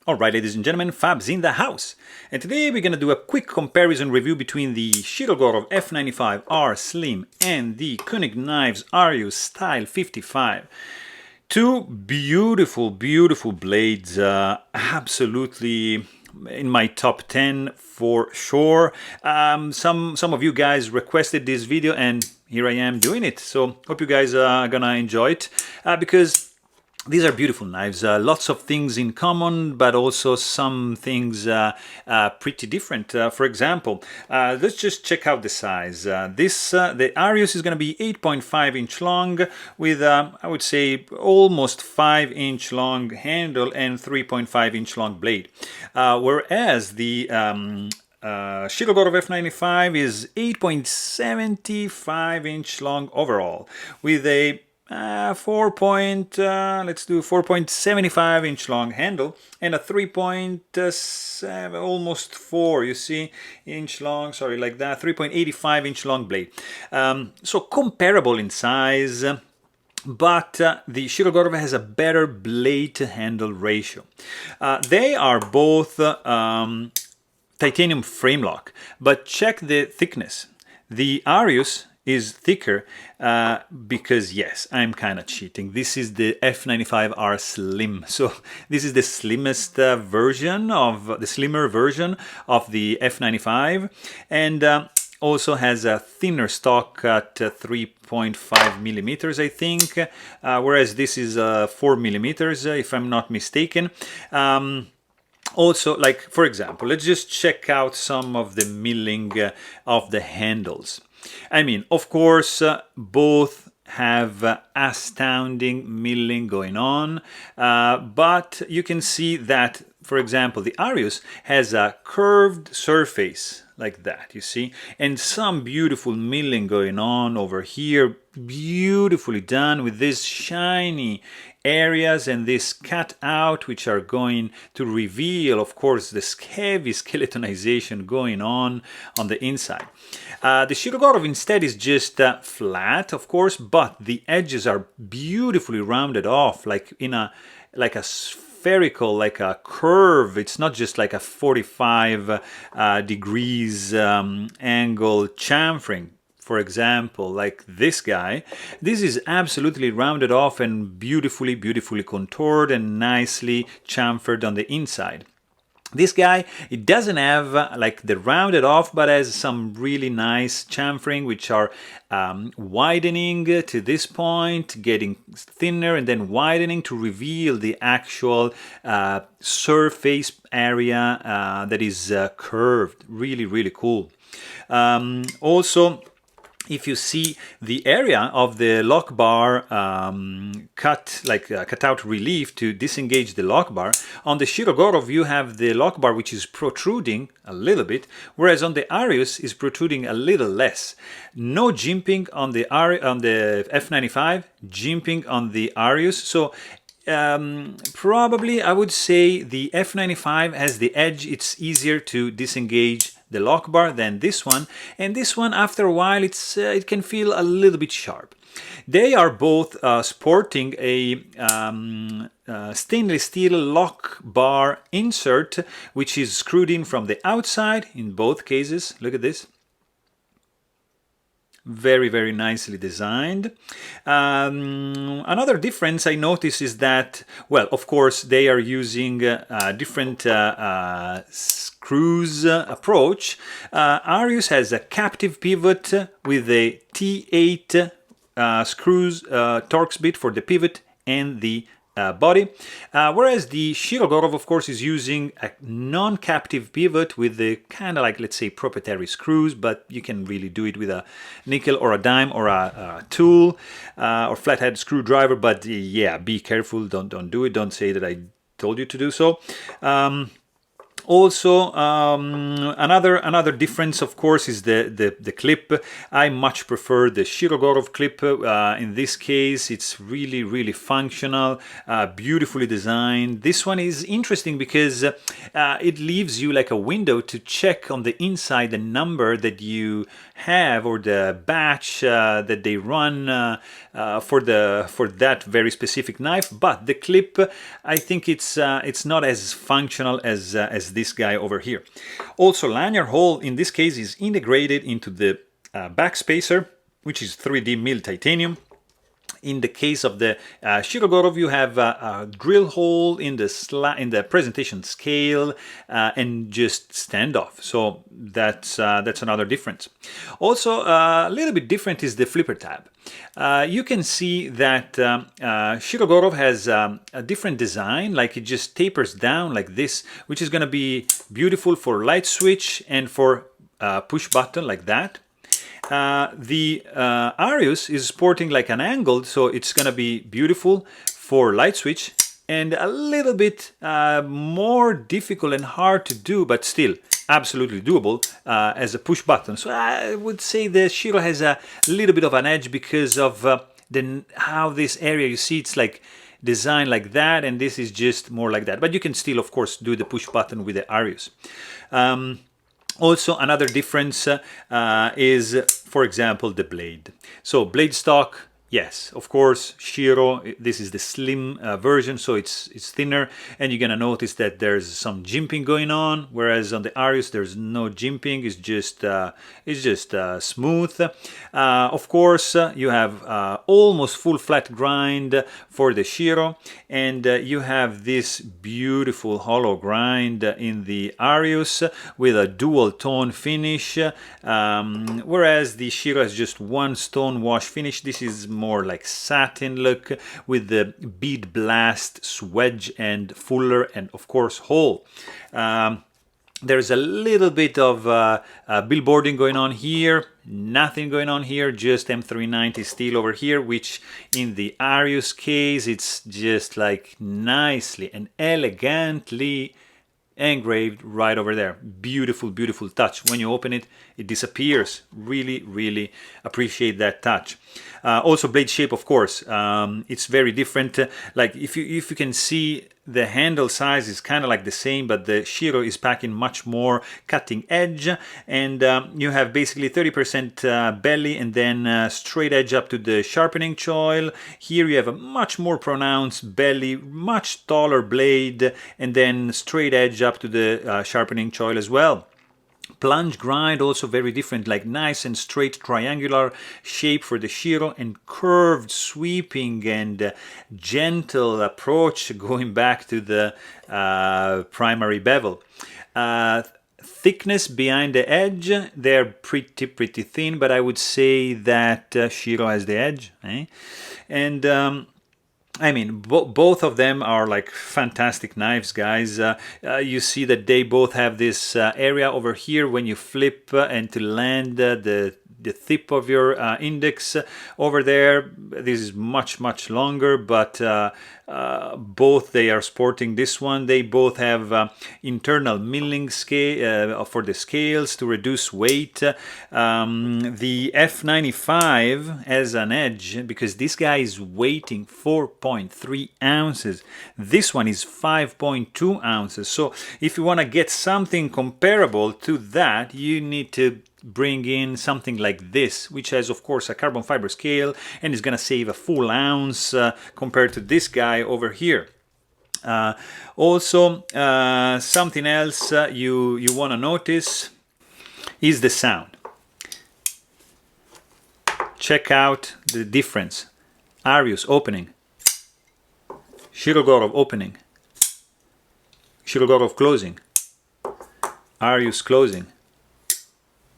Alright, ladies and gentlemen, Fabs in the house. And today we're going to do a quick comparison review between the Shirogorov F95R Slim and the Koenig Knives Arius Style 55. Two beautiful, beautiful blades, absolutely in my top 10 for sure. Some of you guys requested this video and here I am doing it. So hope you guys are gonna enjoy it because these are beautiful knives, lots of things in common, but also some things pretty different. For example, let's just check out the size. The Arius is going to be 8.5 inch long with, I would say, almost 5 inch long handle and 3.5 inch long blade. Whereas the Shirogorov F95 is 8.75 inch long overall with a 4.75 inch long handle and a 3.7 almost 4 you see inch long, sorry, like that, 3.85 inch long blade, so comparable in size, but the Shirogorov has a better blade to handle ratio. They are both titanium frame lock, but check the thickness. The Arius is thicker because, yes, I'm kind of cheating. This is the F95R Slim. So this is the slimmest version of the slimmer version of the F95, and also has a thinner stock at 3.5 millimeters, I think, whereas this is 4 millimeters, if I'm not mistaken. Also, like, for example, let's just check out some of the milling of the handles. I mean, of course, both have astounding milling going on, but you can see that, for example, the Arius has a curved surface like that, you see, and some beautiful milling going on over here, beautifully done with these shiny areas and this cut out, which are going to reveal, of course, this heavy skeletonization going on the inside. The Shirogorov instead is just flat, of course, but the edges are beautifully rounded off, like in a spherical, like a curve. It's not just like a 45 degrees angle chamfering. For example, like this guy, this is absolutely rounded off and beautifully, beautifully contoured and nicely chamfered on the inside. This guy, it doesn't have like the rounded off, but has some really nice chamfering, which are widening to this point, getting thinner and then widening to reveal the actual surface area that is curved. Really, really cool. Also, if you see the area of the lock bar cut out relief to disengage the lock bar, on the Shirogorov you have the lock bar which is protruding a little bit, whereas on the Arius is protruding a little less. No jimping on the F95, jimping on the Arius. So probably I would say the F95 has the edge. It's easier to disengage the lock bar than this one, and this one after a while it can feel a little bit sharp. They are both sporting a stainless steel lock bar insert, which is screwed in from the outside in both cases. Look at this. Very, very nicely designed. Another difference I notice is that, well, of course, they are using different screws approach. Arius has a captive pivot with a T8 screws, Torx bit for the pivot and the body, whereas the Shirogorov, of course, is using a non-captive pivot with the kind of like, let's say, proprietary screws, but you can really do it with a nickel or a dime or a tool or flathead screwdriver. But yeah, be careful, don't do it, don't say that I told you to do so. Also, another difference, of course, is the clip. I much prefer the Shirogorov clip. In this case, it's really functional, beautifully designed. This one is interesting because it leaves you like a window to check on the inside the number that you have or the batch that they run for that very specific knife. But the clip, I think it's not as functional as this guy over here. Also, lanyard hole in this case is integrated into the back spacer, which is 3D milled titanium. In the case of the Shirogorov, you have a drill hole in the presentation scale and just standoff. So that's another difference. Also, a little bit different is the flipper tab. You can see that Shirogorov has a different design, like it just tapers down like this, which is going to be beautiful for light switch and for push button like that. The Arius is sporting like an angled, so it's gonna be beautiful for light switch and a little bit more difficult and hard to do, but still absolutely doable as a push button. So I would say the Shiro has a little bit of an edge because of how this area, you see, it's like designed like that, and this is just more like that. But you can still, of course, do the push button with the Arius. Also, another difference is, for example, the blade. So blade stock, yes, of course, Shiro, this is the slim version, so it's thinner, and you're gonna notice that there's some jimping going on, whereas on the Arius there's no jimping, it's just smooth. Of course, you have almost full flat grind for the Shiro, and you have this beautiful hollow grind in the Arius with a dual tone finish, whereas the Shiro has just one stone wash finish. This is more like satin look with the bead blast, swedge and fuller, and of course hole. There's a little bit of billboarding going on here, nothing going on here, just M390 steel over here, which in the Arius case it's just like nicely and elegantly engraved right over there. Beautiful touch. When you open it, it disappears. Really appreciate that touch. Also blade shape, of course, it's very different. Like if you can see, the handle size is kind of like the same, but the Shiro is packing much more cutting edge, and you have basically 30% belly and then straight edge up to the sharpening choil. Here you have a much more pronounced belly, much taller blade, and then straight edge up to the sharpening choil as well. Plunge grind also very different, like nice and straight triangular shape for the Shiro, and curved sweeping and gentle approach going back to the primary bevel. Thickness behind the edge, they're pretty thin, but I would say that Shiro has the edge. And I mean, both of them are like fantastic knives, guys. You see that they both have this area over here when you flip and to land the tip of your index over there. This is much longer, but both they are sporting this one. They both have internal milling scale for the scales to reduce weight. The F95 has an edge because this guy is weighing 4.3 ounces. This one is 5.2 ounces. So if you want to get something comparable to that, you need to bring in something like this, which has, of course, a carbon fiber scale and is going to save a full ounce compared to this guy over here. Also, something else you want to notice is the sound. Check out the difference. Arius opening, Shirogorov opening, Shirogorov closing, Arius closing.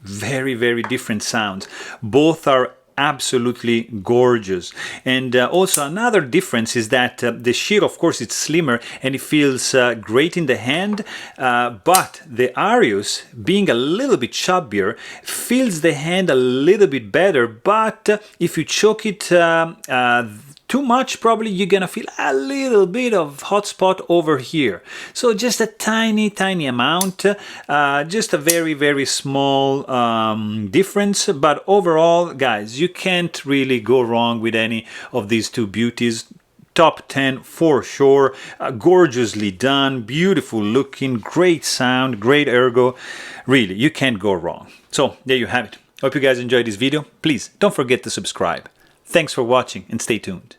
Very different sounds. Both are absolutely gorgeous. And also another difference is that the Shiro, of course, it's slimmer and it feels great in the hand, but the Arius, being a little bit chubbier, feels the hand a little bit better. But if you choke it too much, probably you're gonna feel a little bit of hot spot over here. So just a tiny amount, just a very small difference, but overall, guys, you can't really go wrong with any of these two beauties. Top 10 for sure. Gorgeously done, beautiful looking, great sound, great ergo. Really, you can't go wrong. So there you have it. Hope you guys enjoyed this video. Please don't forget to subscribe. Thanks for watching and stay tuned.